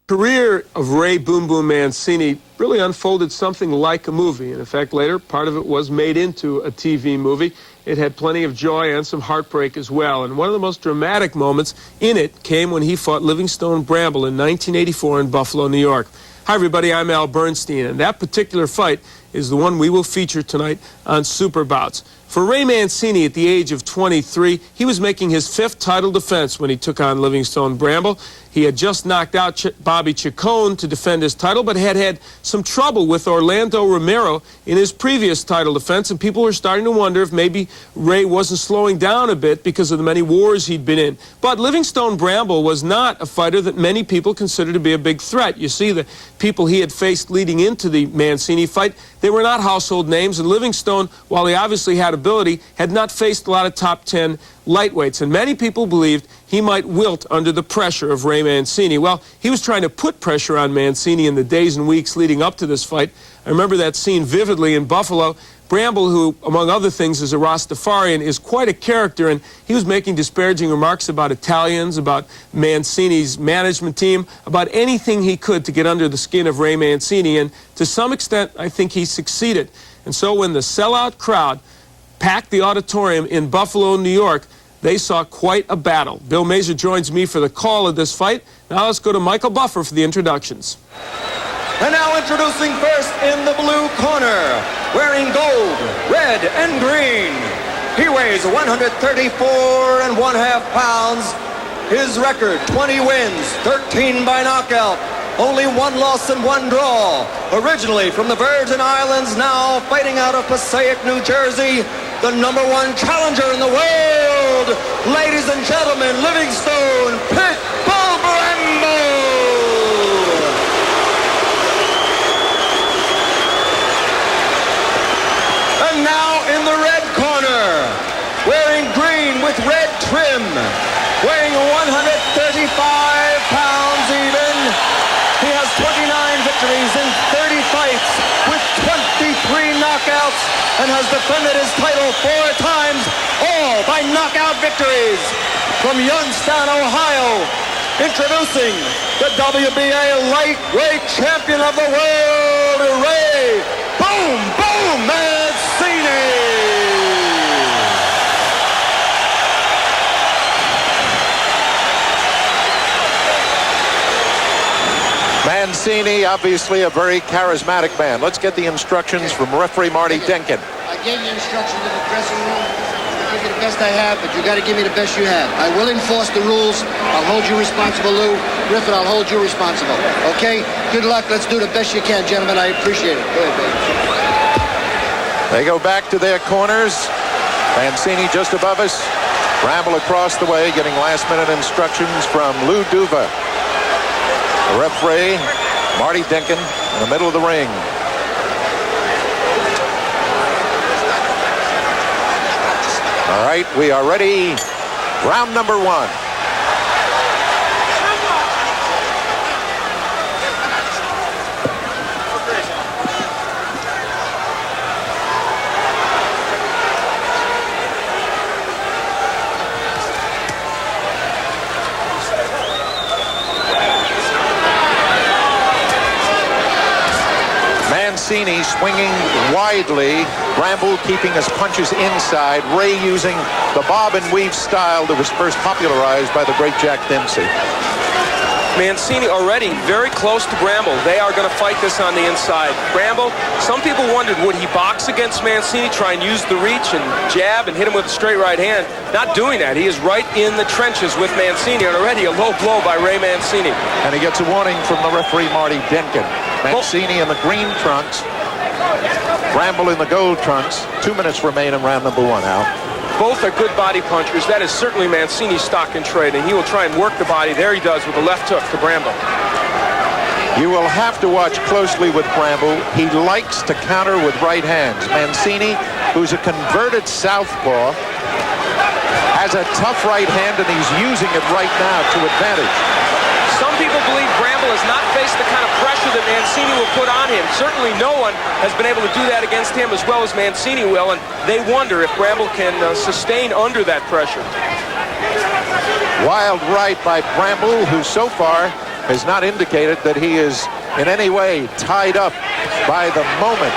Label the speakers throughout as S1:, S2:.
S1: Career of Ray Boom Boom Mancini really unfolded something like a movie. And in fact, later, part of it was made into a TV movie. It had plenty of joy and some heartbreak as well. And one of the most dramatic moments in it came when he fought Livingston Bramble in 1984 in Buffalo, New York. Hi, everybody. I'm Al Bernstein, and that particular fight is the one we will feature tonight on Super Bouts. For Ray Mancini, at the age of 23, he was making his 5th title defense when he took on Livingston Bramble. He had just knocked out Bobby Chacon to defend his title, but had had some trouble with Orlando Romero in his previous title defense, and people were starting to wonder if maybe Ray wasn't slowing down a bit because of the many wars he'd been in. But Livingston Bramble was not a fighter that many people considered to be a big threat. You see, the people he had faced leading into the Mancini fight, they were not household names, and Livingston, while he obviously had ability, had not faced a lot of top 10 lightweights, and many people believed he might wilt under the pressure of Ray Mancini. Well, he was trying to put pressure on Mancini in the days and weeks leading up to this fight. I remember that scene vividly in Buffalo. Bramble, who, among other things, is a Rastafarian, is quite a character, and he was making disparaging remarks about Italians, about Mancini's management team, about anything he could to get under the skin of Ray Mancini, and to some extent, I think he succeeded. And so when the sellout crowd packed the auditorium in Buffalo, New York, they saw quite a battle. Bill Mazur joins me for the call of this fight. Now let's go to Michael Buffer for the introductions.
S2: And now introducing first in the blue corner, wearing gold, red, and green. He weighs 134.5 pounds. His record, 20 wins, 13 by knockout. Only 1 loss and 1 draw. Originally from the Virgin Islands, now fighting out of Passaic, New Jersey, the #1 challenger in the world. Ladies and gentlemen, Livingston Bramble. And now in the red corner, wearing green with red trim, weighing 135 pounds even. He has 29 victories in 30 fights with 23 knockouts and has defended his title 4 times, all by knockout victories. From Youngstown, Ohio, introducing the WBA lightweight champion of the world, Ray Boom Boom Mancini.
S3: Mancini, obviously a very charismatic man. Let's get the instructions from referee Marty Denkin.
S4: I gave you instructions in the dressing room. I'll give you the best I have, but you got to give me the best you have. I will enforce the rules. I'll hold you responsible, Lou. Griffin, I'll hold you responsible. Okay? Good luck. Let's do the best you can, gentlemen. I appreciate it. Go ahead, baby.
S3: They go back to their corners. Mancini just above us. Bramble across the way, getting last-minute instructions from Lou Duva. The referee, Marty Denkin, in the middle of the ring. All right, we are ready. Round number 1. Mancini swinging widely, Bramble keeping his punches inside, Ray using the bob and weave style that was first popularized by the great Jack Dempsey.
S1: Mancini already very close to Bramble. They are going to fight this on the inside. Bramble, some people wondered, would he box against Mancini, try and use the reach and jab and hit him with a straight right hand? Not doing that. He is right in the trenches with Mancini, and already a low blow by Ray Mancini.
S3: And he gets a warning from the referee Marty Denkin. Mancini in the green trunks, Bramble in the gold trunks. 2 minutes remain in round number 1, Al.
S1: Both are good body punchers. That is certainly Mancini's stock in trade, and he will try and work the body. There he does with the left hook to Bramble.
S3: You will have to watch closely with Bramble. He likes to counter with right hands. Mancini, who's a converted southpaw, has a tough right hand, and he's using it right now to advantage.
S1: Some people believe Bramble has not faced the kind of pressure that Mancini will put on him. Certainly no one has been able to do that against him as well as Mancini will, and they wonder if Bramble can sustain under that pressure.
S3: Wild right by Bramble, who so far has not indicated that he is in any way tied up by the moment.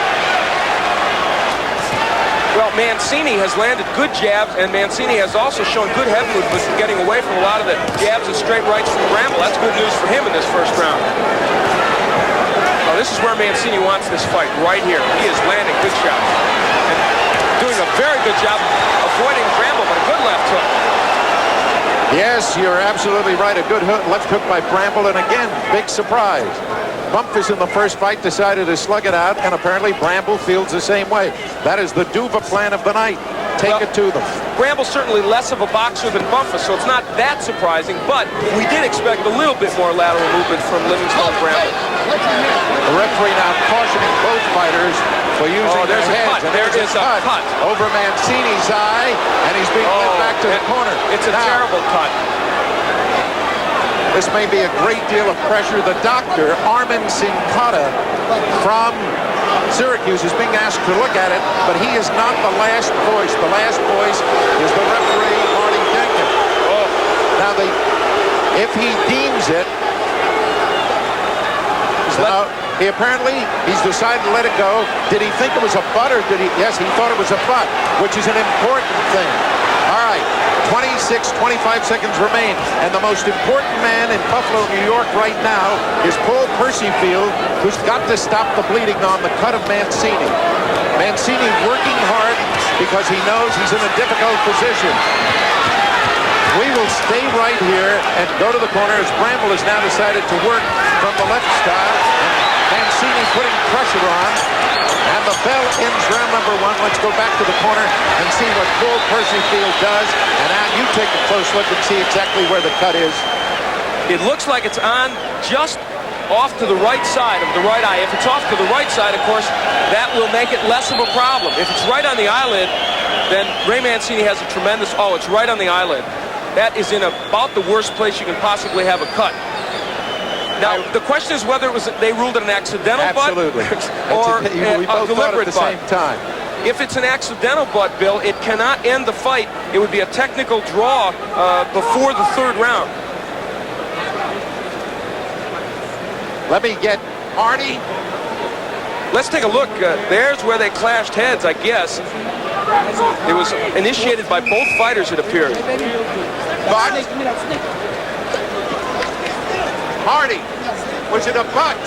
S5: Well, Mancini has landed good jabs, and Mancini has also shown good head movement, getting away from a lot of the jabs and straight rights from Bramble. That's good news for him in this first round. Well, this is where Mancini wants this fight, right here. He is landing good shots and doing a very good job avoiding Bramble, but a good left hook.
S3: Yes, you're absolutely right. A good left hook by Bramble, and again, big surprise. Bumpus in the first fight decided to slug it out, and apparently Bramble feels the same way. That is the Duva plan of the night. Take it to them.
S5: Bramble's certainly less of a boxer than Bumpus, so it's not that surprising, but we did expect a little bit more lateral movement from Livingston and Bramble.
S3: The referee now cautioning both fighters for using their heads. And
S5: there is a cut
S3: over Mancini's eye, and he's being led back to the corner.
S5: It's a terrible cut.
S3: This may be a great deal of pressure. The doctor, Armin Sinkata from Syracuse, is being asked to look at it, but he is not the last voice. The last voice is the referee, Marty Jenkins. Now, if he deems it, he's decided to let it go. Did he think it was a butt, or did he? Yes, he thought it was a butt, which is an important thing. All right, 25 seconds remain, and the most important man in Buffalo, New York right now is Paul Percyfield, who's got to stop the bleeding on the cut of Mancini. Mancini working hard because he knows he's in a difficult position. We will stay right here and go to the corner as Bramble has now decided to work from the left style. Mancini putting pressure on. And the bell ends round number one. Let's go back to the corner and see what Paul Percyfield does. And now you take a close look and see exactly where the cut is.
S5: It looks like it's on just off to the right side of the right eye. If it's off to the right side, of course, that will make it less of a problem. If it's right on the eyelid, then Ray Mancini has a tremendous... Oh, it's right on the eyelid. That is in about the worst place you can possibly have a cut. Now, the question is whether they ruled it an accidental butt or a deliberate butt.
S3: Same time.
S5: If it's an accidental butt, Bill, it cannot end the fight. It would be a technical draw before the third round.
S3: Let me get Arnie.
S5: Let's take a look. There's where they clashed heads, I guess. It was initiated by both fighters, it appeared.
S3: Butt. Hardy, was it a butt?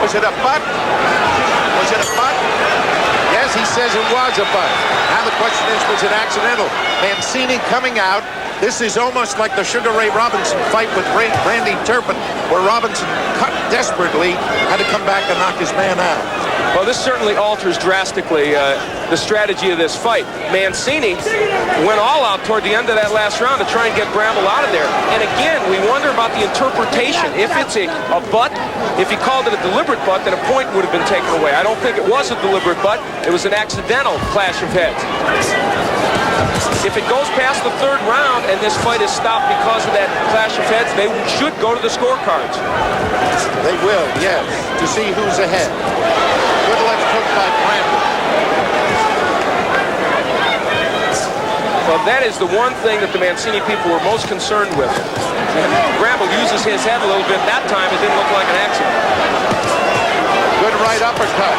S3: Was it a butt? Was it a butt? Yes, he says it was a butt. Now the question is, was it accidental? Mancini coming out. This is almost like the Sugar Ray Robinson fight with Randy Turpin, where Robinson cut desperately, had to come back and knock his man out.
S5: Well, this certainly alters drastically the strategy of this fight. Mancini went all out toward the end of that last round to try and get Bramble out of there. And again, we wonder about the interpretation. If it's a butt, if he called it a deliberate butt, then a point would have been taken away. I don't think it was a deliberate butt. It was an accidental clash of heads. If it goes past the third round and this fight is stopped because of that clash of heads, they should go to the scorecards.
S3: They will, yes, to see who's ahead. Good left hook by Bramble.
S5: Well, that is the one thing that the Mancini people were most concerned with. And Bramble uses his head a little bit. That time it didn't look like an accident.
S3: Good right uppercut.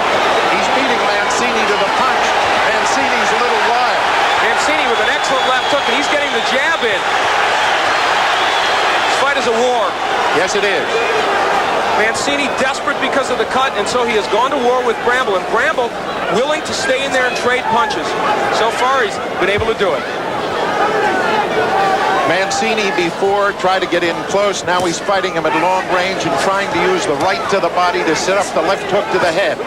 S3: He's beating Mancini to the punch. Mancini's a little wild.
S5: Mancini with an excellent left hook, and he's getting the jab in. This fight is a war.
S3: Yes, it is.
S5: Mancini desperate because of the cut, and so he has gone to war with Bramble, and Bramble willing to stay in there and trade punches. So far, he's been able to do it.
S3: Mancini before tried to get in close. Now he's fighting him at long range and trying to use the right to the body to set up the left hook to the head.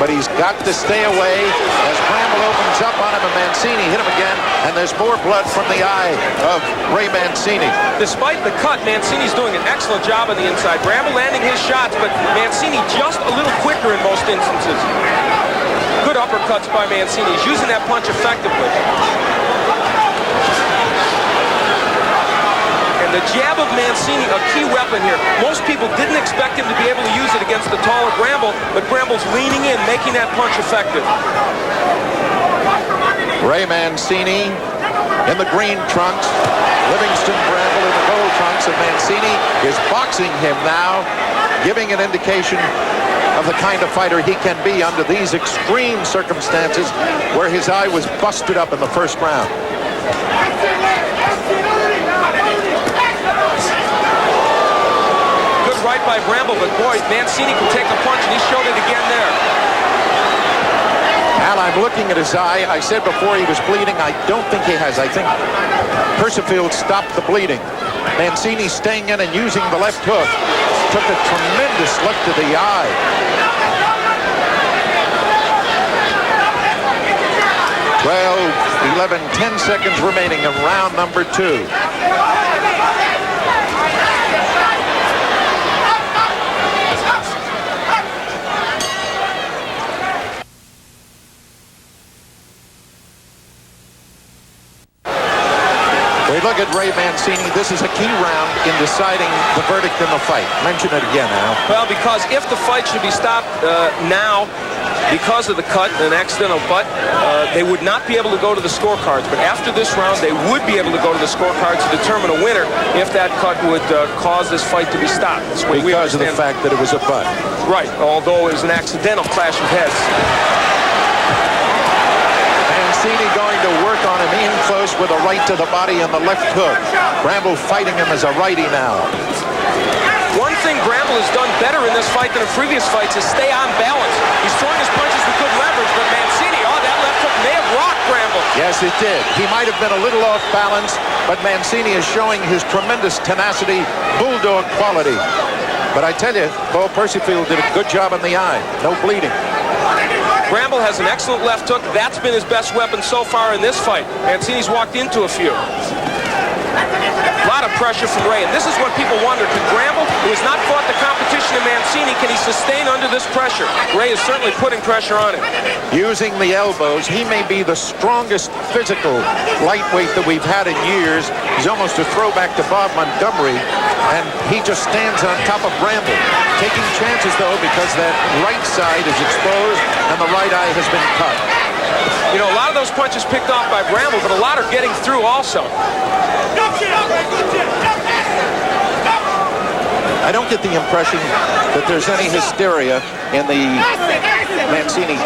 S3: But he's got to stay away as Bramble opens up on him, and Mancini hit him again, and there's more blood from the eye of Ray Mancini.
S5: Despite the cut, Mancini's doing an excellent job on the inside. Bramble landing his shots, but Mancini just a little quicker in most instances. Good uppercuts by Mancini. He's using that punch effectively. And the jab of Mancini, a key weapon here. Most people didn't expect him to be able to use it against the taller Bramble, but Bramble's leaning in, making that punch effective.
S3: Ray Mancini in the green trunks. Livingston, Bramble in the gold trunks, and Mancini is boxing him now, giving an indication of the kind of fighter he can be under these extreme circumstances where his eye was busted up in the first round.
S5: Good right by Bramble, but boy, Mancini can take a punch, and he showed it again there.
S3: Al, I'm looking at his eye. I said before he was bleeding. I don't think he has. I think Percifield stopped the bleeding. Mancini staying in and using the left hook. Took a tremendous look to the eye. 12, 11, 10 seconds remaining in round number 2. We look at Ray Mancini. This is a key round in deciding the verdict in the fight. Mention it again, Al.
S5: Well, because if the fight should be stopped now because of the cut, an accidental butt, they would not be able to go to the scorecards. But after this round, they would be able to go to the scorecards to determine a winner if that cut would cause this fight to be stopped.
S3: Because of the fact that it was a butt.
S5: Right, although it was an accidental clash of heads.
S3: Mancini going to work on him in close with a right to the body and the left hook. Bramble fighting him as a righty now.
S5: One thing Bramble has done better in this fight than in previous fights is stay on balance. He's throwing his punches with good leverage, but Mancini, that left hook may have rocked Bramble.
S3: Yes, it did. He might have been a little off balance, but Mancini is showing his tremendous tenacity, bulldog quality. But I tell you, Paul Percifield did a good job in the eye. No bleeding.
S5: Bramble has an excellent left hook. That's been his best weapon so far in this fight. Mancini's walked into a few. A lot of pressure from Ray, and this is what people wonder. Can Bramble, who has not fought the competition in Mancini, can he sustain under this pressure? Ray is certainly putting pressure on him. Using the elbows, he may be the strongest physical lightweight that we've had in years. He's almost a throwback to Bob Montgomery, and he just stands on top of Bramble. Taking chances, though, because that right side is exposed and the right eye has been cut. You know, a lot of those punches picked off by Bramble, but a lot are getting through also. I don't get the impression that there's any hysteria in the Mancini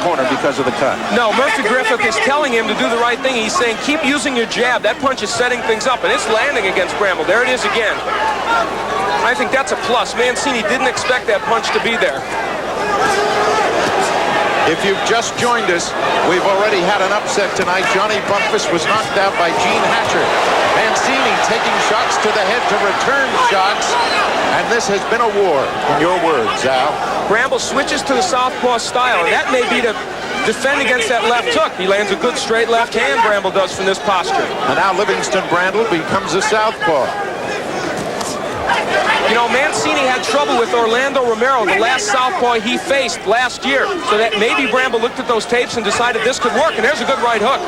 S5: corner because of the cut. No, Murphy Griffith is telling him to do the right thing. He's saying, keep using your jab. That punch is setting things up, and it's landing against Bramble. There it is again. I think that's a plus. Mancini didn't expect that punch to be there. If you've just joined us, we've already had an upset tonight. Johnny Bumpus was knocked out by Gene Hatcher. Mancini taking shots to the head to return shots, and this has been a war, in your words, Al. Bramble switches to the southpaw style, and that may be to defend against that left hook. He lands a good straight left hand, Bramble does, from this posture. And now Livingston Bramble becomes a southpaw. You know, Mancini had trouble with Orlando Romero, the last southpaw he faced last year. So that maybe Bramble looked at those tapes and decided this could work, and there's a good right hook.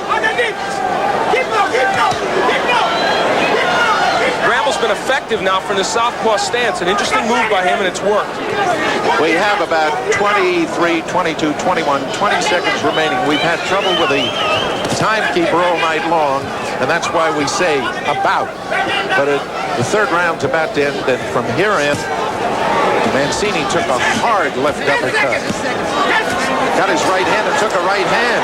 S5: Bramble's been effective now from the southpaw stance. An interesting move by him, and it's worked. We have about 23, 22, 21, 20 seconds remaining. We've had trouble with the timekeeper all night long, and that's why we say about. But the third round's about to end, and from here in, Mancini took a hard left uppercut. Got his right hand and took a right hand.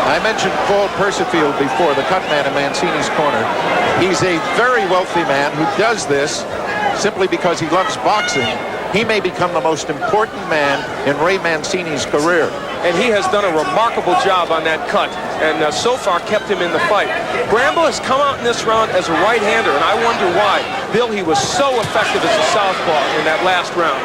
S5: I mentioned Paul Percifield before, the cut man in Mancini's corner. He's a very wealthy man who does this simply because he loves boxing. He may become the most important man in Ray Mancini's career. And he has done a remarkable job on that cut, and so far kept him in the fight. Bramble has come out in this round as a right-hander, and I wonder why. Bill, he was so effective as a southpaw in that last round.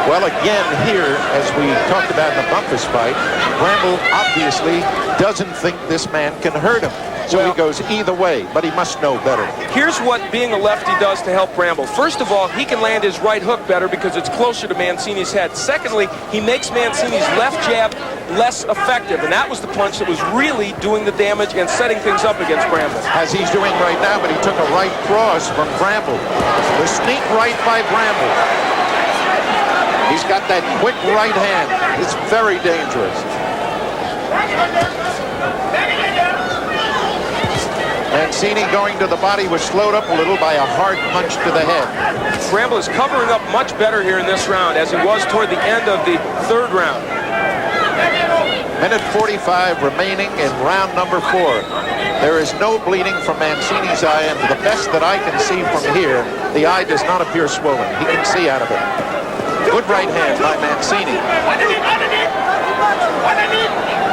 S5: Well, again, here, as we talked about in the Bumpus fight, Bramble obviously doesn't think this man can hurt him. So he goes either way, but he must know better. Here's what being a lefty does to help Bramble. First of all, he can land his right hook better because it's closer to Mancini's head. Secondly, he makes Mancini's left jab less effective, and that was the punch that was really doing the damage and setting things up against Bramble. As he's doing right now, but he took a right cross from Bramble. The sneak right by Bramble.
S3: He's got that quick right hand. It's very dangerous. Mancini going to the body was slowed up a little by a hard punch to the head.
S5: Bramble is covering up much better here in this round as he was toward the end of the third round.
S3: Minute 45 remaining in round number 4. There is no bleeding from Mancini's eye, and to the best that I can see from here, the eye does not appear swollen. He can see out of it. Good right hand by Mancini.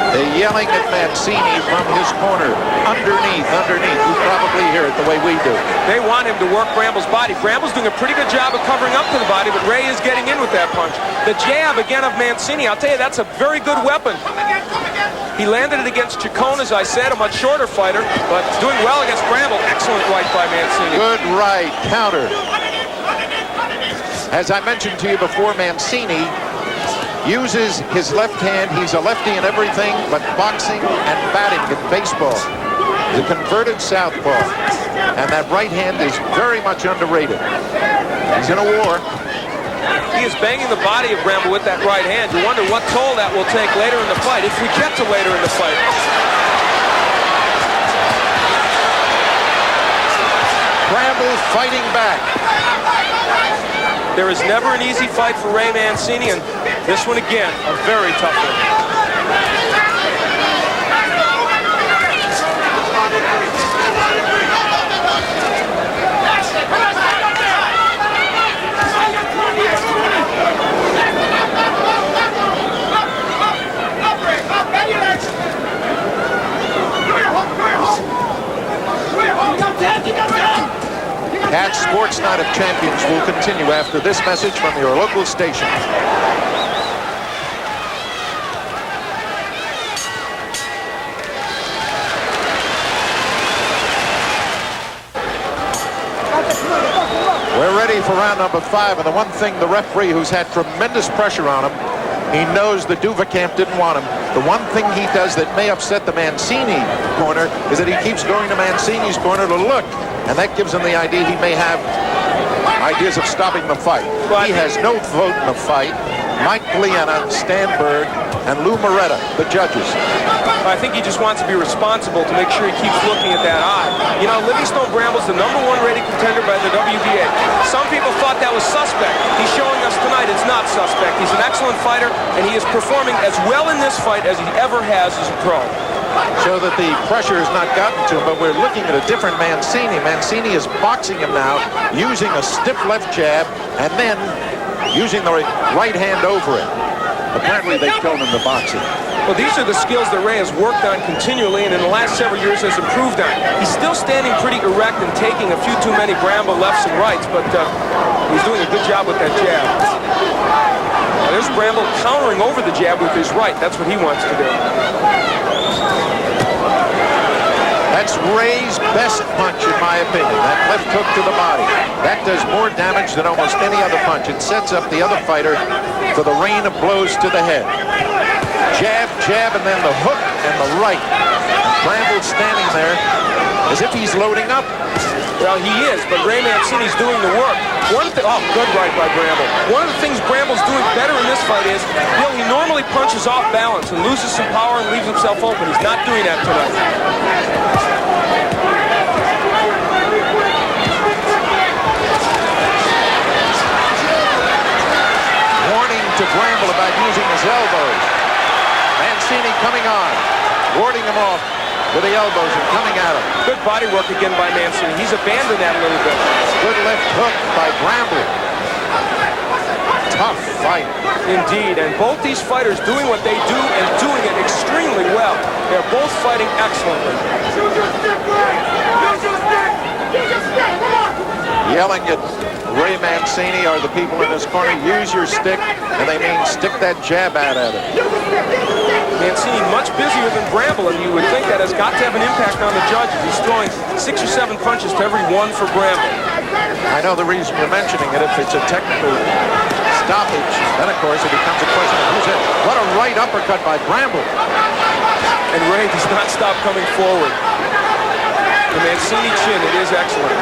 S3: They're yelling at Mancini from his corner. Underneath. You probably hear it the way we do.
S5: They want him to work Bramble's body. Bramble's doing a pretty good job of covering up to the body, but Ray is getting in with that punch. The jab again of Mancini, I'll tell you, that's a very good weapon. He landed it against Chacon, as I said, a much shorter fighter, but doing well against Bramble. Excellent right by Mancini.
S3: Good right, counter. As I mentioned to you before, Mancini uses his left hand. He's a lefty in everything but boxing and batting in baseball. He's a converted southpaw, and that right hand is very much underrated. He's in a war.
S5: He is banging the body of Bramble with that right hand. You wonder what toll that will take later in the fight, if we get to later in the fight.
S3: Bramble fighting back.
S5: There is never an easy fight for Ray Mancini, and this one again, a very tough one.
S3: Catch Sports Night of Champions will continue after this message from your local station. We're ready for round number 5, and the one thing the referee, who's had tremendous pressure on him, he knows the Duva camp didn't want him. The one thing he does that may upset the Mancini corner is that he keeps going to Mancini's corner to look, and that gives him the idea he may have ideas of stopping the fight. He has no vote in the fight. Mike Liana, Stan Berg, and Lou Moretta, the judges.
S5: I think he just wants to be responsible to make sure he keeps looking at that eye. You know, Livingston Bramble's the #1 rated contender by the WBA. Some people thought that was suspect. He's showing us tonight it's not suspect. He's an excellent fighter, and he is performing as well in this fight as he ever has as a pro.
S3: So that the pressure has not gotten to him, but we're looking at a different Mancini. Mancini is boxing him now, using a stiff left jab, and then using the right hand over it. Apparently they told him to boxing.
S5: Well, these are the skills that Ray has worked on continually, and in the last several years has improved on. He's still standing pretty erect and taking a few too many Bramble lefts and rights, but he's doing a good job with that jab. Now, there's Bramble countering over the jab with his right. That's what he wants to do.
S3: That's Ray's best punch, in my opinion. That left hook to the body. That does more damage than almost any other punch. It sets up the other fighter for the rain of blows to the head. Jab, jab, and then the hook and the right. Bramble standing there as if he's loading up.
S5: Well, he is, but Ray Mancini's doing the work. Oh, good right by Bramble. One of the things Bramble's doing better in this fight is, Bill, he normally punches off balance and loses some power and leaves himself open. He's not doing that tonight.
S3: Warning to Bramble about using his elbows. Mancini coming on, warding him off with the elbows and coming at him.
S5: Good body work again by Mancini. He's abandoned that a little bit.
S3: Good left hook by Bramble. Tough fight.
S5: Indeed, and both these fighters doing what they do and doing it extremely well. They're both fighting excellently.
S3: Yelling at Ray Mancini are the people in his corner, use your stick, and they mean stick that jab out at him.
S5: Mancini much busier than Bramble, and you would think that has got to have an impact on the judges. He's throwing 6 or 7 punches to every one for Bramble.
S3: I know the reason you're mentioning it. If it's a technical stoppage, then of course it becomes a question of who's it. What a right uppercut by Bramble.
S5: And Ray does not stop coming forward. The Mancini chin, it is excellent.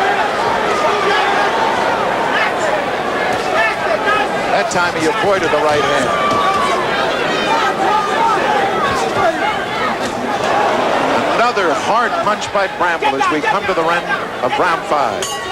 S3: That time he avoided the right hand. Another hard punch by Bramble as we come to the end of round 5.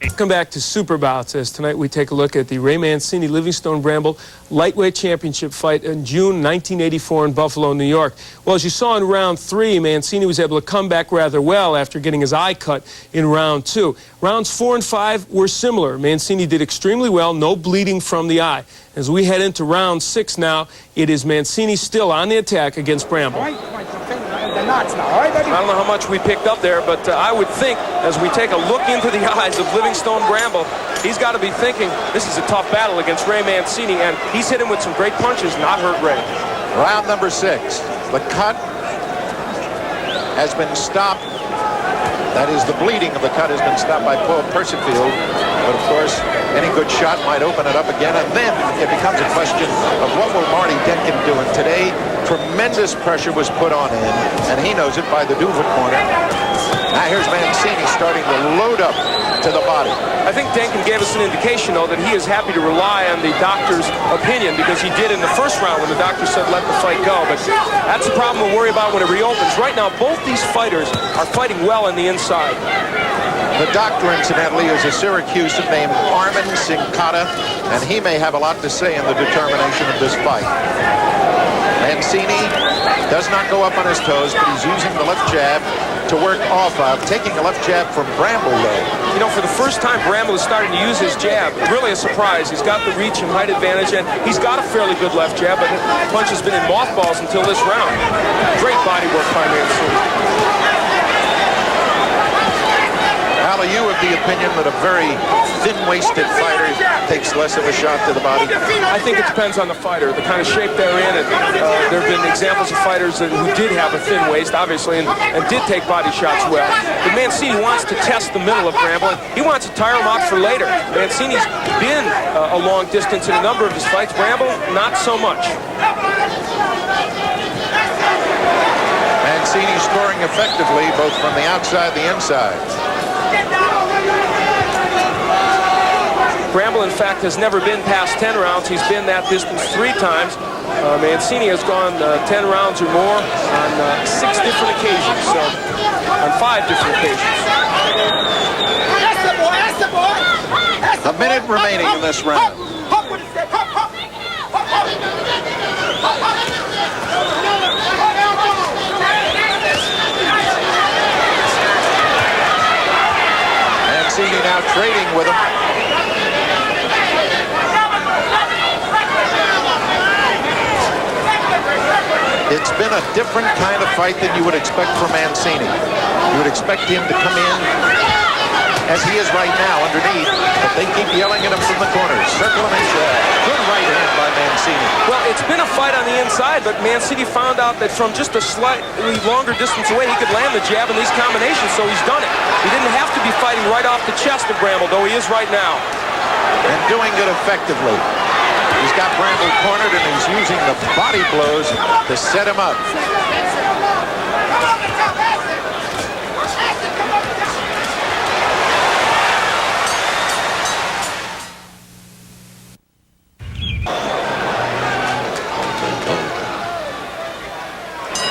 S1: Welcome back to Super Bouts, as tonight we take a look at the Ray Mancini Livingston Bramble lightweight championship fight in June 1984 in Buffalo, New York. Well, as you saw in round 3, Mancini was able to come back rather well after getting his eye cut in round 2. Rounds 4 and 5 were similar. Mancini did extremely well, no bleeding from the eye. As we head into round 6 now, it is Mancini still on the attack against Bramble.
S5: I don't know how much we picked up there, but I would think as we take a look into the eyes of Livingston Bramble, he's got to be thinking this is a tough battle against Ray Mancini, and he's hit him with some great punches, not hurt Ray.
S3: Round number 6. The cut has been stopped. That is, the bleeding of the cut has been stopped by Paul Percifield. But, of course, any good shot might open it up again. And then it becomes a question of what will Marty Denkin do. And today, tremendous pressure was put on him. And he knows it by the Duva corner. Now here's Mancini starting to load up to the body.
S5: I think Denkin gave us an indication, though, that he is happy to rely on the doctor's opinion, because he did in the first round when the doctor said let the fight go. But that's a problem we'll worry about when it reopens. Right now, both these fighters are fighting well on the inside.
S3: The doctor, incidentally, is a Syracusan named Armin Sincata, and he may have a lot to say in the determination of this fight. Mancini does not go up on his toes, but he's using the left jab to work off of, taking a left jab from Bramble, though.
S5: You know, for the first time, Bramble is starting to use his jab. Really a surprise. He's got the reach and height advantage, and he's got a fairly good left jab, but the punch has been in mothballs until this round. Great body work by Mancini.
S3: Al, are you of the opinion that a very thin-waisted fighter takes less of a shot to the body?
S5: I think it depends on the fighter, the kind of shape they're in. And, there have been examples of fighters who did have a thin waist, obviously, and did take body shots well. But Mancini wants to test the middle of Bramble, and he wants to tire him out for later. Mancini's been a long distance in a number of his fights. Bramble, not so much.
S3: Mancini scoring effectively, both from the outside and the inside.
S5: Bramble, in fact, has never been past 10 rounds. He's been that distance 3 times. Mancini has gone 10 rounds or more on 6 different occasions, so on 5 different occasions.
S3: A minute remaining in this round. Mancini now trading with him. It's been a different kind of fight than you would expect from Mancini. You would expect him to come in as he is right now underneath, but they keep yelling at him from the corners. Circle him and good right hand by Mancini.
S5: Well, it's been a fight on the inside, but Mancini found out that from just a slightly longer distance away, he could land the jab in these combinations, so he's done it. He didn't have to be fighting right off the chest of Bramble, though he is right now.
S3: And doing it effectively. He's got Bramble cornered, and he's using the body blows to set him up.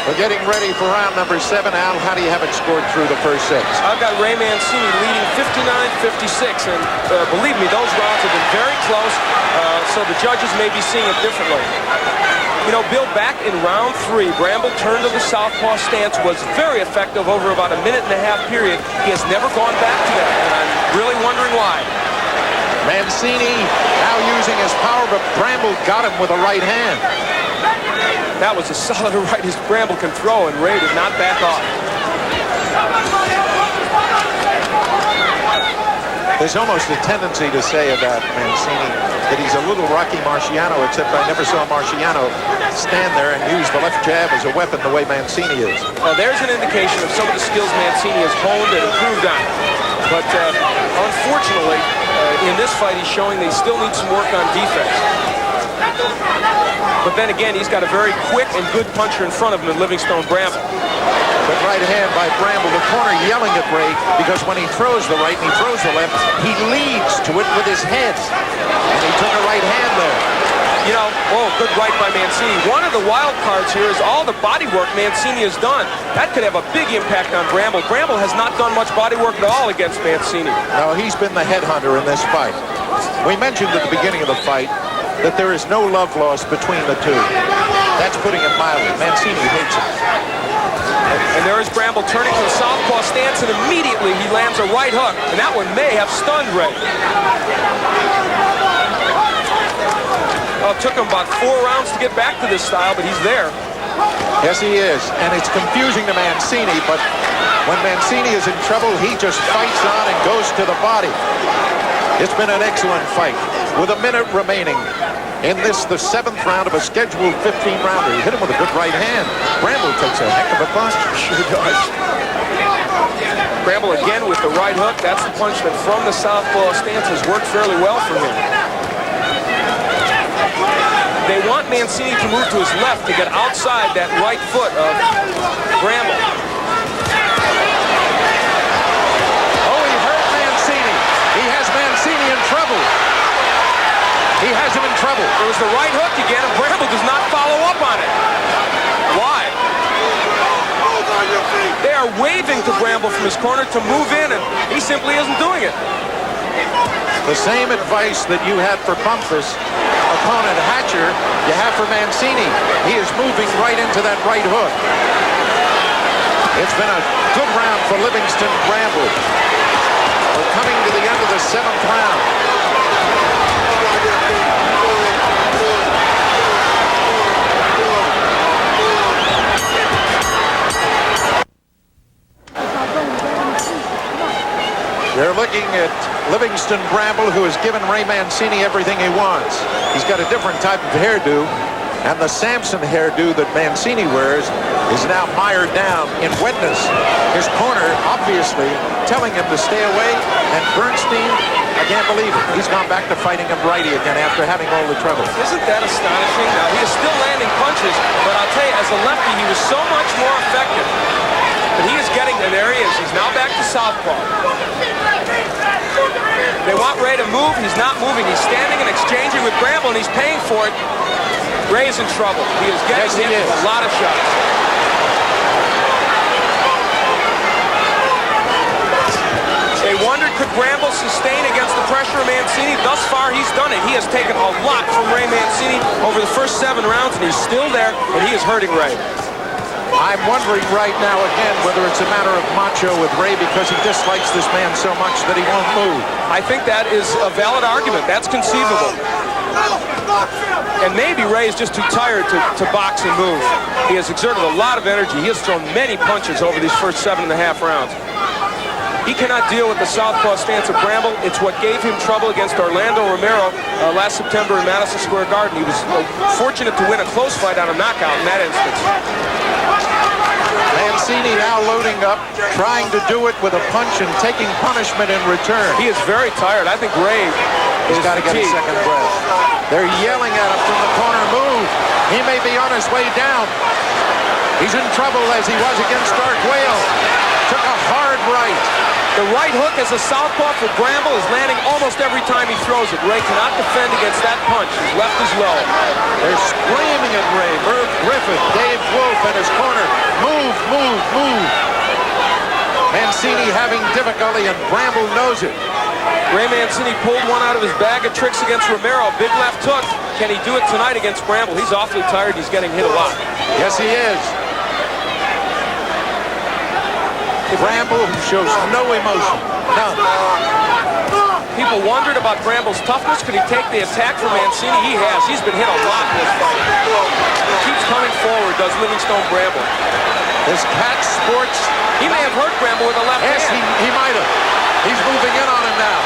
S3: We're getting ready for round number 7. Al, how do you have it scored through the first 6?
S5: I've got Ray Mancini leading 59-56, and believe me, those rounds have been very close, so the judges may be seeing it differently. You know, Bill, back in round 3, Bramble turned to the southpaw stance, was very effective over about a minute-and-a-half period. He has never gone back to that, and I'm really wondering why.
S3: Mancini now using his power, but Bramble got him with a right hand.
S5: That was as solid a right as Bramble can throw, and Ray did not back off.
S3: There's almost a tendency to say about Mancini that he's a little Rocky Marciano, except I never saw Marciano stand there and use the left jab as a weapon the way Mancini is.
S5: Well, there's an indication of some of the skills Mancini has honed and improved on. But unfortunately, in this fight, he's showing that he still needs some work on defense. But then again, he's got a very quick and good puncher in front of him in Livingston Bramble.
S3: But right hand by Bramble, the corner yelling at Ray, because when he throws the right and he throws the left, he leads to it with his head. And he took a right hand there.
S5: You know, good right by Mancini. One of the wild cards here is all the body work Mancini has done. That could have a big impact on Bramble. Bramble has not done much body work at all against Mancini.
S3: No, he's been the headhunter in this fight. We mentioned at the beginning of the fight that there is no love lost between the two. That's putting it mildly. Mancini hates it.
S5: And there is Bramble turning to the southpaw stance, and immediately he lands a right hook. And that one may have stunned Ray. Well, it took him about 4 rounds to get back to this style, but he's there.
S3: Yes, he is. And it's confusing to Mancini, but when Mancini is in trouble, he just fights on and goes to the body. It's been an excellent fight. With a minute remaining in this, the 7th round of a scheduled 15-rounder. He hit him with a good right hand. Bramble takes a heck of a punch.
S5: Sure does. Bramble again with the right hook. That's the punch that from the southpaw stance has worked fairly well for him. They want Mancini to move to his left to get outside that right foot of Bramble.
S3: Oh, he hurt Mancini. He has Mancini in trouble. He has him in trouble.
S5: It was the right hook again, and Bramble does not follow up on it. Why? They are waving to Bramble from his corner to move in, and he simply isn't doing it.
S3: The same advice that you had for Bumpus, opponent Hatcher, you have for Mancini. He is moving right into that right hook. It's been a good round for Livingston Bramble. We're coming to the end of the 7th round. They're looking at Livingston Bramble, who has given Ray Mancini everything he wants. He's got a different type of hairdo, and the Samson hairdo that Mancini wears is now mired down in wetness. His corner, obviously, telling him to stay away, and Bernstein, I can't believe it. He's gone back to fighting him righty again after having all the trouble.
S5: Isn't that astonishing? Now, he is still landing punches, but I'll tell you, as a lefty, he was so much more effective. But he is getting, and there he is. He's now back to southpaw. They want Ray to move. He's not moving. He's standing and exchanging with Bramble, and he's paying for it. Ray's in trouble. He is getting hit with a lot of shots. They wondered, could Bramble sustain against the pressure of Mancini? Thus far, he's done it. He has taken a lot from Ray Mancini over the first 7 rounds, and he's still there, and he is hurting Ray.
S3: I'm wondering right now again whether it's a matter of macho with Ray because he dislikes this man so much that he won't move.
S5: I think that is a valid argument. That's conceivable. And maybe Ray is just too tired to box and move. He has exerted a lot of energy. He has thrown many punches over these first 7.5 rounds. He cannot deal with the southpaw stance of Bramble. It's what gave him trouble against Orlando Romero last September in Madison Square Garden. He was fortunate to win a close fight on a knockout in that instance.
S3: Mancini now loading up, trying to do it with a punch and taking punishment in return.
S5: He is very tired. I think Ray
S3: has got to get a second breath. They're yelling at him from the corner, move. He may be on his way down. He's in trouble as he was against Dark Whale. Took a hard right.
S5: The right hook as a southpaw for Bramble is landing almost every time he throws it. Ray cannot defend against that punch. His left is low.
S3: They're screaming at Ray. Merv Griffith, Dave Wolf in his corner. Move, move, move. Mancini having difficulty, and Bramble knows it.
S5: Ray Mancini pulled one out of his bag of tricks against Romero. Big left hook. Can he do it tonight against Bramble? He's awfully tired. He's getting hit a lot.
S3: Yes, he is. Bramble shows no emotion. None.
S5: People wondered about Bramble's toughness. Could he take the attack from Mancini? He has. He's been hit a lot in this fight. He keeps coming forward, does Livingston Bramble.
S3: This catch sports.
S5: He may have hurt Bramble with a left hand.
S3: Yes, he might have. He's moving in on him now.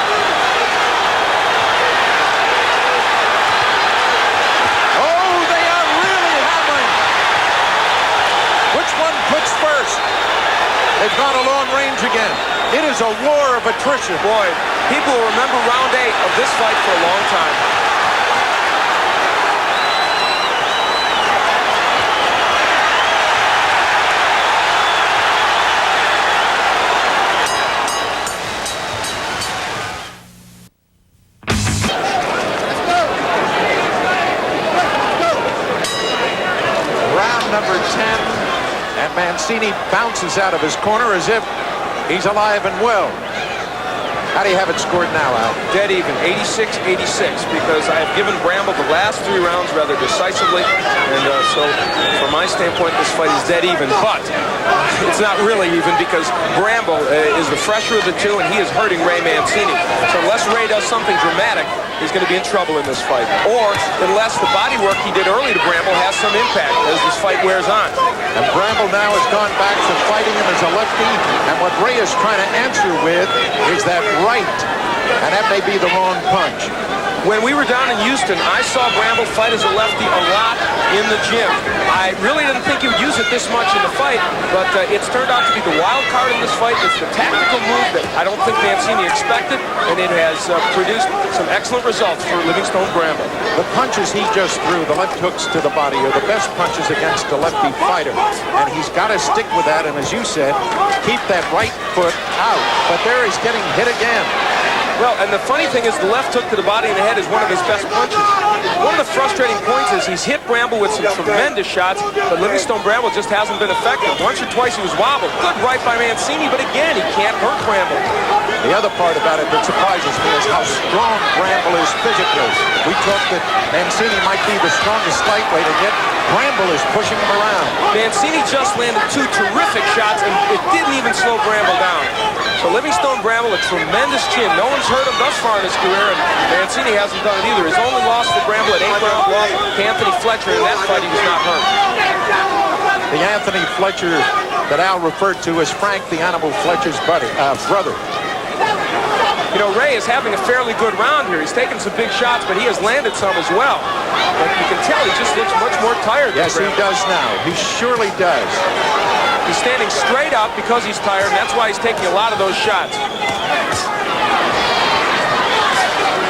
S3: Oh, they are really hammering. Which one puts first? They've gone a long range again. It is a war of attrition.
S5: Boy, people will remember round 8 of this fight for a long time.
S3: number 10. And Mancini bounces out of his corner as if he's alive and well. How do you have it scored now, Al?
S5: Dead even, 86-86, because I have given Bramble the last 3 rounds rather decisively, and so from my standpoint, this fight is dead even, but it's not really even because Bramble is the fresher of the two, and he is hurting Ray Mancini. So unless Ray does something dramatic, he's going to be in trouble in this fight. Or unless the body work he did early to Bramble has some impact as this fight wears on.
S3: And Bramble now has gone back to fighting him as a lefty, and what Ray is trying to answer with is that right, and that may be the wrong punch.
S5: When we were down in Houston, I saw Bramble fight as a lefty a lot in the gym. I really didn't think he would use it this much in the fight, but it's turned out to be the wild card in this fight. It's the tactical move that I don't think Mancini expected, and it has produced some excellent results for Livingstone Bramble.
S3: The punches he just threw, the left hooks to the body, are the best punches against a lefty fighter, and he's got to stick with that, and as you said, keep that right foot out. But there he's getting hit again.
S5: Well, and the funny thing is the left hook to the body and the head is one of his best punches. One of the frustrating points is he's hit Bramble with some tremendous shots, but Livingstone Bramble just hasn't been effective. Once or twice he was wobbled. Good right by Mancini, but again, he can't hurt Bramble.
S3: The other part about it that surprises me is how strong Bramble is physically. We talked that Mancini might be the strongest lightweight, and yet Bramble is pushing him around.
S5: Mancini just landed 2 terrific shots, and it didn't even slow Bramble down. So Livingstone Bramble, a tremendous chin. No one's hurt him thus far in his career, and Mancini hasn't done it either. His only loss to Bramble at 8-round loss to Anthony Fletcher. In that fight, he was not hurt.
S3: The Anthony Fletcher that Al referred to as Frank the Animal Fletcher's brother.
S5: You know, Ray is having a fairly good round here. He's taken some big shots, but he has landed some as well. But you can tell he just looks much more tired.
S3: Yes, he does now. He surely does.
S5: He's standing straight up because he's tired, and that's why he's taking a lot of those shots.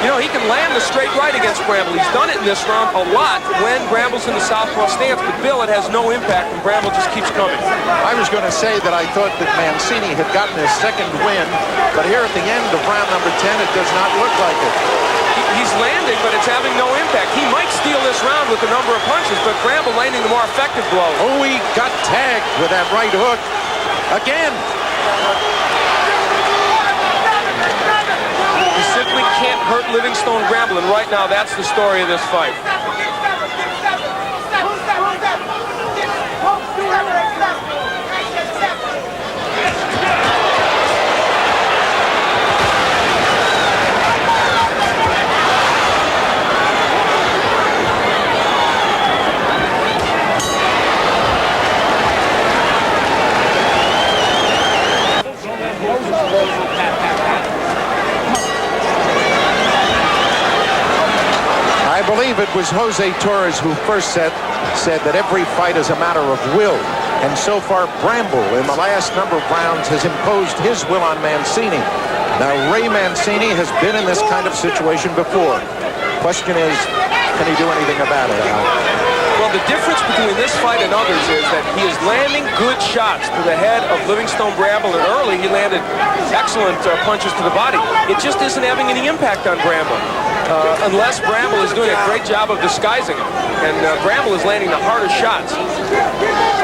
S5: You know, he can land the straight right against Bramble. He's done it in this round a lot when Bramble's in the southpaw stance, but Bill, it has no impact, and Bramble just keeps coming.
S3: I was going to say that I thought that Mancini had gotten his second win, but here at the end of round number 10, it does not look like it.
S5: He's landing, but it's having no impact. He might steal this round with the number of punches, but Bramble landing the more effective blow.
S3: Oh, he got tagged with that right hook again.
S5: He simply can't hurt Livingstone Bramble, and right now that's the story of this fight.
S3: I believe it was Jose Torres who first said that every fight is a matter of will. And so far, Bramble, in the last number of rounds, has imposed his will on Mancini. Now, Ray Mancini has been in this kind of situation before. Question is, can he do anything about it, Al?
S5: Well, the difference between this fight and others is that he is landing good shots to the head of Livingstone Bramble, and early he landed excellent punches to the body. It just isn't having any impact on Bramble. Unless Bramble is doing a great job of disguising it. And Bramble is landing the hardest shots.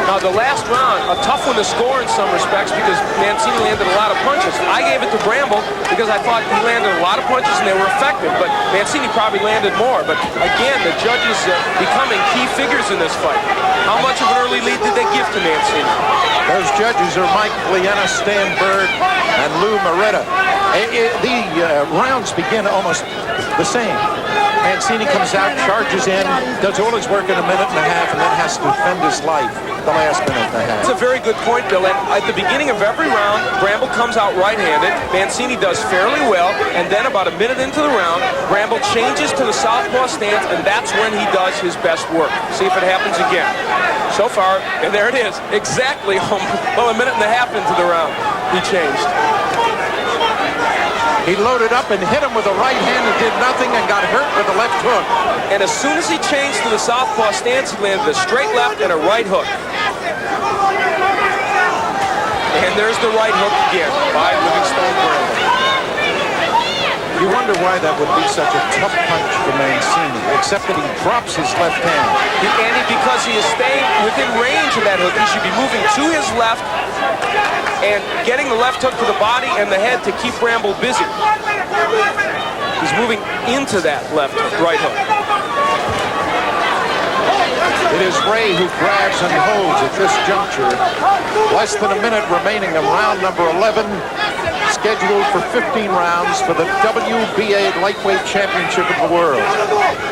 S5: Now, the last round, a tough one to score in some respects because Mancini landed a lot of punches. I gave it to Bramble because I thought he landed a lot of punches and they were effective, but Mancini probably landed more. But again, the judges becoming key figures in this fight. How much of an early lead did they give to Mancini?
S3: Those judges are Mike Liena, Stan Berg, and Lou Moretta. The rounds begin almost the same. Mancini comes out, charges in, does all his work in a minute and a half, and then has to defend his life the last minute and a half.
S5: That's a very good point, Bill. And at the beginning of every round, Bramble comes out right-handed. Mancini does fairly well, and then about a minute into the round, Bramble changes to the southpaw stance, and that's when he does his best work. See if it happens again. So far, and there it is, exactly, well, a minute and a half into the round, he changed.
S3: He loaded up and hit him with a right hand and did nothing and got hurt with the left hook.
S5: And as soon as he changed to the southpaw stance, he landed a straight left and a right hook. And there's the right hook again by Livingstone Bramble.
S3: You wonder why that would be such a tough punch for Mancini, except that he drops his left hand.
S5: Andy, because he is staying within range of that hook, he should be moving to his left and getting the left hook to the body and the head to keep Bramble busy. He's moving into that left hook, right hook.
S3: It is Ray who grabs and holds at this juncture. Less than a minute remaining of round number 11, scheduled for 15 rounds for the WBA Lightweight Championship of the world.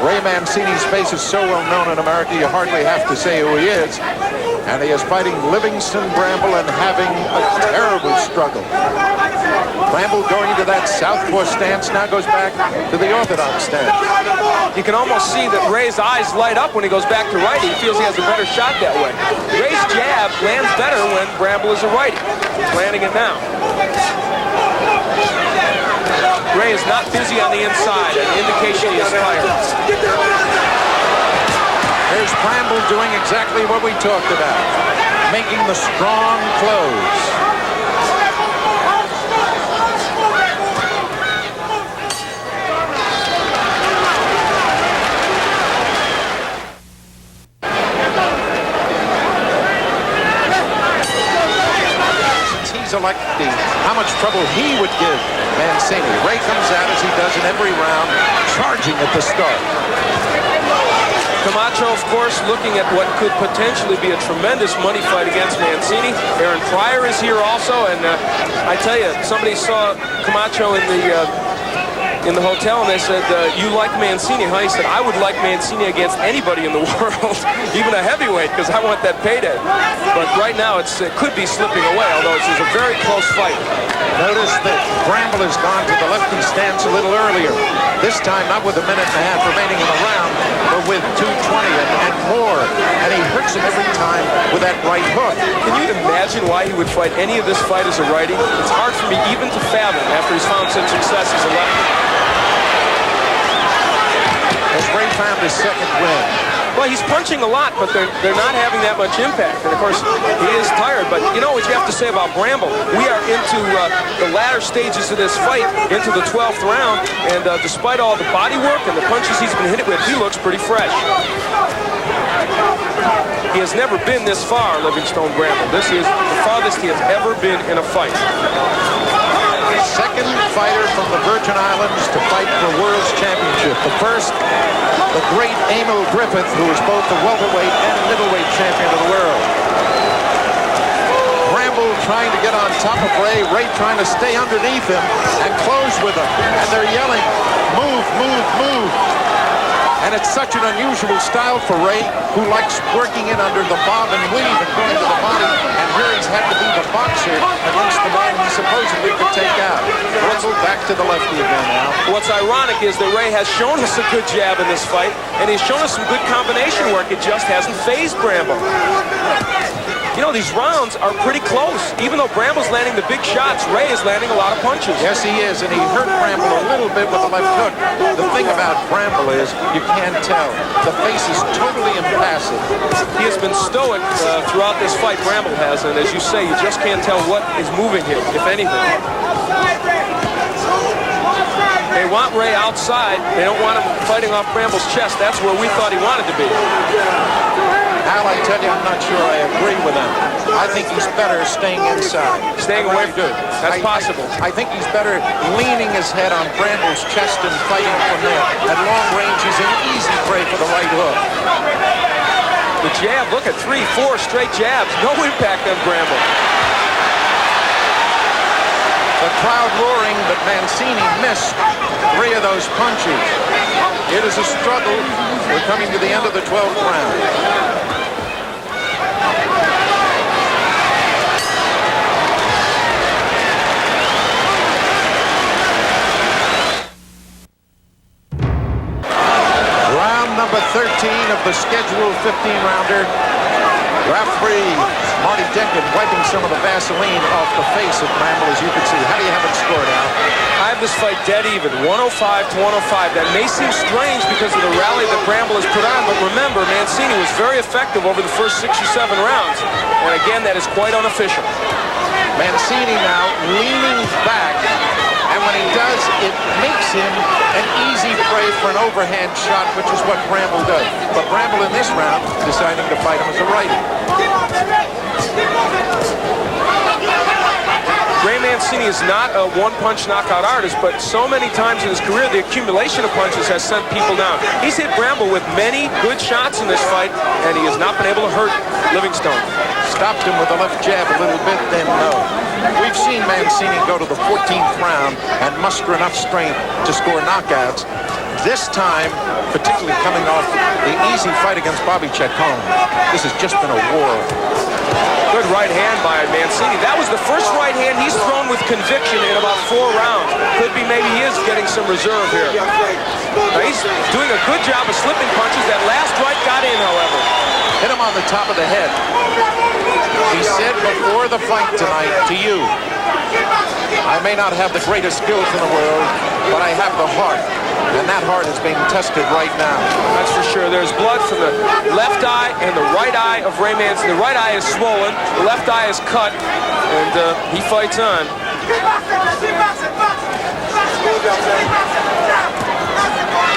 S3: Ray Mancini's face is so well known in America, you hardly have to say who he is. And he is fighting Livingston Bramble and having a terrible struggle. Bramble going to that southpaw stance, now goes back to the orthodox stance.
S5: You can almost see that Ray's eyes light up when he goes back to righty. He feels he has a better shot that way. Ray's jab lands better when Bramble is a righty. He's landing it now. Ray is not busy on the inside, an indication he is tired.
S3: There's Bramble doing exactly what we talked about, making the strong close. He's electing how much trouble he would give Mancini. Ray comes out as he does in every round, charging at the start.
S5: Camacho, of course, looking at what could potentially be a tremendous money fight against Mancini. Aaron Pryor is here also, and I tell you, somebody saw Camacho in the hotel, and they said, you like Mancini, huh? He said, I would like Mancini against anybody in the world, even a heavyweight, because I want that payday. But right now, it could be slipping away, although this is a very close fight.
S3: Notice that Bramble has gone to the lefty stance a little earlier. This time, not with a minute and a half remaining in the round, but with 2:20 and more. And he hurts him every time with that right hook.
S5: Can you imagine why he would fight any of this fight as a righty? It's hard for me even to fathom after he's found such success as a lefty.
S3: As Ray found his second win.
S5: Well, he's punching a lot, but they're not having that much impact. And, of course, he is tired. But you know what you have to say about Bramble? We are into the latter stages of this fight, into the 12th round. And despite all the body work and the punches he's been hit with, he looks pretty fresh. He has never been this far, Livingston Bramble. This is the farthest he has ever been in a fight.
S3: Second fighter from the Virgin Islands to fight for World's Championship. The first, the great Emil Griffith, who is both the welterweight and middleweight champion of the world. Bramble trying to get on top of Ray. Ray trying to stay underneath him and close with him. And they're yelling, move, move, move. And it's such an unusual style for Ray, who likes working in under the bob and weave and going to the body. And here he's had to be the boxer against the man he supposedly could take out. Bramble back to the lefty again now.
S5: What's ironic is that Ray has shown us a good jab in this fight, and he's shown us some good combination work. It just hasn't phased Bramble. You know, these rounds are pretty close. Even though Bramble's landing the big shots, Ray is landing a lot of punches.
S3: Yes, he is, and he hurt Bramble a little bit with the left hook. The thing about Bramble is you can't tell. The face is totally impassive.
S5: He has been stoic throughout this fight, Bramble has, and as you say, you just can't tell what is moving him, if anything. They want Ray outside. They don't want him fighting off Bramble's chest. That's where we thought he wanted to be.
S3: Al, I tell you, I'm not sure I agree with him. I think he's better staying inside.
S5: Staying away from it. That's possible.
S3: I think he's better leaning his head on Bramble's chest and fighting from there. At long range, he's an easy prey for the right hook.
S5: The jab, look at 3, 4 straight jabs. No impact on Bramble.
S3: The crowd roaring, but Mancini missed 3 of those punches. It is a struggle. We're coming to the end of the 12th round. Number 13 of the scheduled 15-rounder. Referee Marty Denkin wiping some of the Vaseline off the face of Bramble, as you can see. How do you have it scored out?
S5: I have this fight dead even, 105 to 105. That may seem strange because of the rally that Bramble has put on, but remember, Mancini was very effective over the first 6 or 7 rounds. And again, that is quite unofficial.
S3: Mancini now leaning back, and when he does, it makes him an easy prey for an overhand shot, which is what Bramble does. But Bramble in this round deciding to fight him as a righty.
S5: Ray Mancini is not a one-punch knockout artist, but so many times in his career, the accumulation of punches has sent people down. He's hit Bramble with many good shots in this fight, and he has not been able to hurt Livingstone.
S3: Stopped him with a left jab a little bit, then no. We've seen Mancini go to the 14th round and muster enough strength to score knockouts. This time, particularly coming off the easy fight against Bobby Chacon, this has just been a war.
S5: Good right hand by Mancini. That was the first right hand he's thrown with conviction in about 4 rounds. Could be maybe he is getting some reserve here. Now he's doing a good job of slipping punches. That last right got in, however.
S3: Hit him on the top of the head. He said before the fight tonight to you, I may not have the greatest skills in the world, but I have the heart. And that heart is being tested right now.
S5: That's for sure. There's blood from the left eye and the right eye of Ray Mancini. The right eye is swollen, the left eye is cut, and he fights on.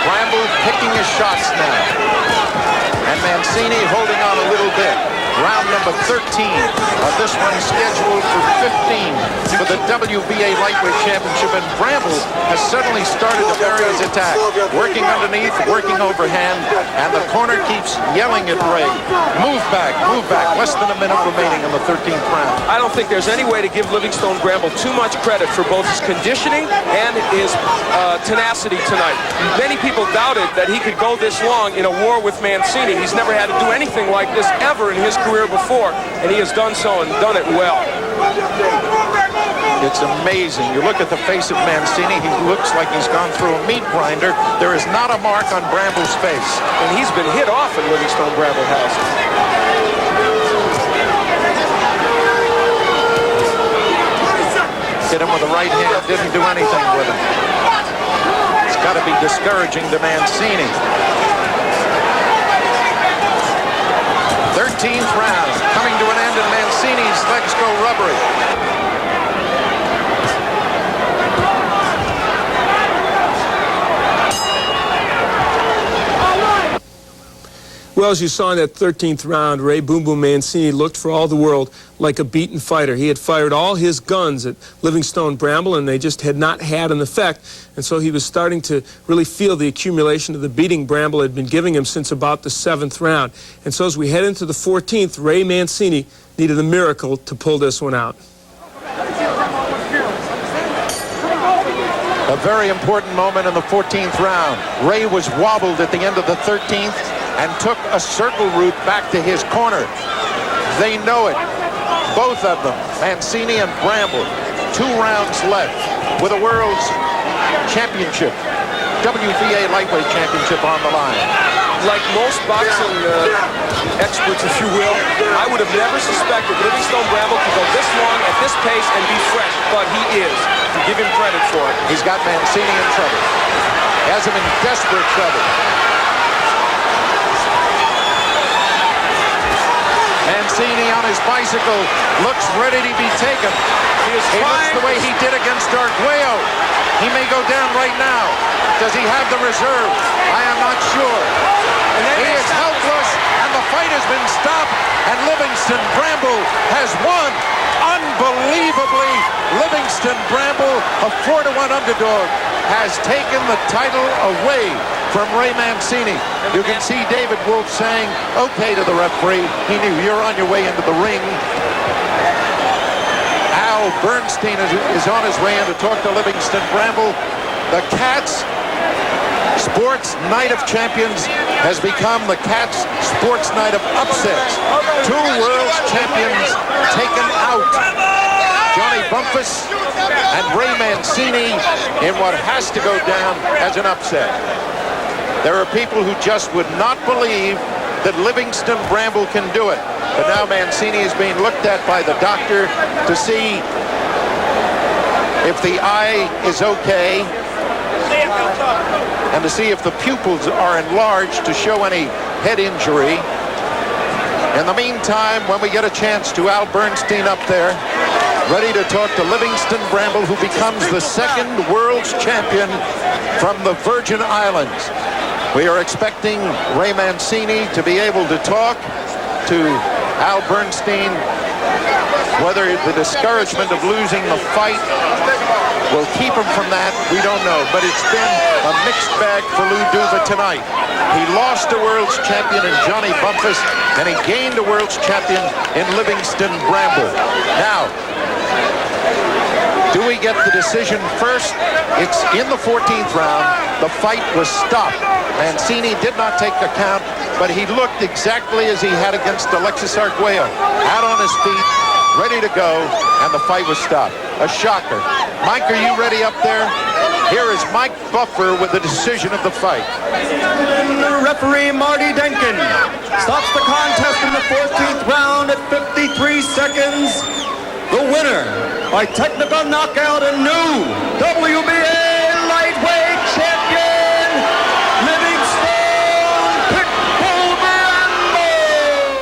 S3: Bramble picking his shots now. And Mancini holding on a little bit. Round number 13 of this one scheduled for 15 for the WBA Lightweight Championship. And Bramble has suddenly started to vary his attack. Working underneath, working overhand, and the corner keeps yelling at Ray. Move back, move back. Less than a minute remaining in the 13th round.
S5: I don't think there's any way to give Livingstone Bramble too much credit for both his conditioning and his tenacity tonight. Many people doubted that he could go this long in a war with Mancini. He's never had to do anything like this ever in his career before, and he has done so and done it well.
S3: It's amazing. You look at the face of Mancini, he looks like he's gone through a meat grinder. There is not a mark on Bramble's face.
S5: And he's been hit often, Livingstone Bramble has.
S3: Hit him with the right hand, didn't do anything with him. It's got to be discouraging to Mancini. 13th round, coming to an end, and Mancini's legs go rubbery.
S1: Well, as you saw in that 13th round, Ray Boom Boom Mancini looked for all the world like a beaten fighter. He had fired all his guns at Livingstone Bramble, and they just had not had an effect. And so he was starting to really feel the accumulation of the beating Bramble had been giving him since about the 7th round. And so as we head into the 14th, Ray Mancini needed a miracle to pull this one out.
S3: A very important moment in the 14th round. Ray was wobbled at the end of the 13th and took a circle route back to his corner. They know it. Both of them, Mancini and Bramble. 2 rounds left with a World's Championship, WBA Lightweight Championship on the line.
S5: Like most boxing experts, if you will, I would have never suspected Livingstone Bramble to go this long at this pace and be fresh, but he is. To give him credit for it.
S3: He's got Mancini in trouble. He has him in desperate trouble. Mancini on his bicycle looks ready to be taken. He looks the way he did against Arguello. He may go down right now. Does he have the reserve? I am not sure. He is helpless, and the fight has been stopped, and Livingston Bramble has won. Unbelievably, Livingston Bramble, a 4-1 underdog, has taken the title away from Ray Mancini. You can see David Wolf saying, okay to the referee. He knew you're on your way into the ring. Al Bernstein is on his way in to talk to Livingston Bramble. The Cats Sports Night of Champions has become the Cats Sports Night of upsets. 2 world champions taken out. Johnny Bumpus and Ray Mancini in what has to go down as an upset. There are people who just would not believe that Livingston Bramble can do it. But now Mancini is being looked at by the doctor to see if the eye is okay and to see if the pupils are enlarged to show any head injury. In the meantime, when we get a chance to Al Bernstein up there, ready to talk to Livingston Bramble, who becomes the second world's champion from the Virgin Islands. We are expecting Ray Mancini to be able to talk to Al Bernstein. Whether the discouragement of losing the fight will keep him from that, we don't know. But it's been a mixed bag for Lou Duva tonight. He lost a world's champion in Johnny Bumpus, and he gained a world's champion in Livingston Bramble. Now, do we get the decision first? It's in the 14th round. The fight was stopped. Mancini did not take the count, but he looked exactly as he had against Alexis Arguello. Out on his feet, ready to go, and the fight was stopped. A shocker. Mike, are you ready up there? Here is Mike Buffer with the decision of the fight.
S2: Referee Marty Denkin stops the contest in the 14th round at 53 seconds. The winner by technical knockout and new WBA lightweight champion, Livingston Bramble.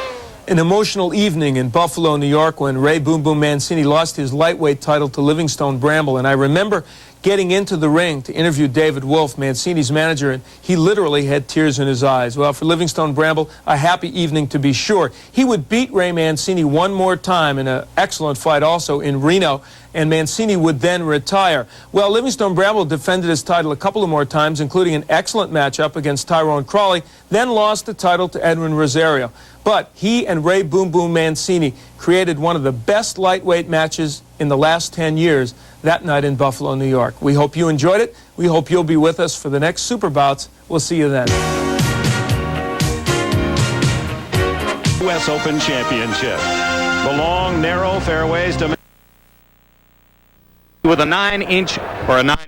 S1: An emotional evening in Buffalo, New York, when Ray Boom Boom Mancini lost his lightweight title to Livingston Bramble. And I remember getting into the ring to interview David Wolf, Mancini's manager, and he literally had tears in his eyes. Well, for Livingston Bramble, a happy evening to be sure. He would beat Ray Mancini one more time in an excellent fight also in Reno, and Mancini would then retire. Well, Livingston Bramble defended his title a couple of more times, including an excellent matchup against Tyrone Crawley, then lost the title to Edwin Rosario. But he and Ray Boom Boom Mancini created one of the best lightweight matches in the last 10 years that night in Buffalo, New York. We hope you enjoyed it. We hope you'll be with us for the next Super Bouts. We'll see you then.
S6: U.S. Open Championship. The long, narrow fairways with a 9-inch or a 9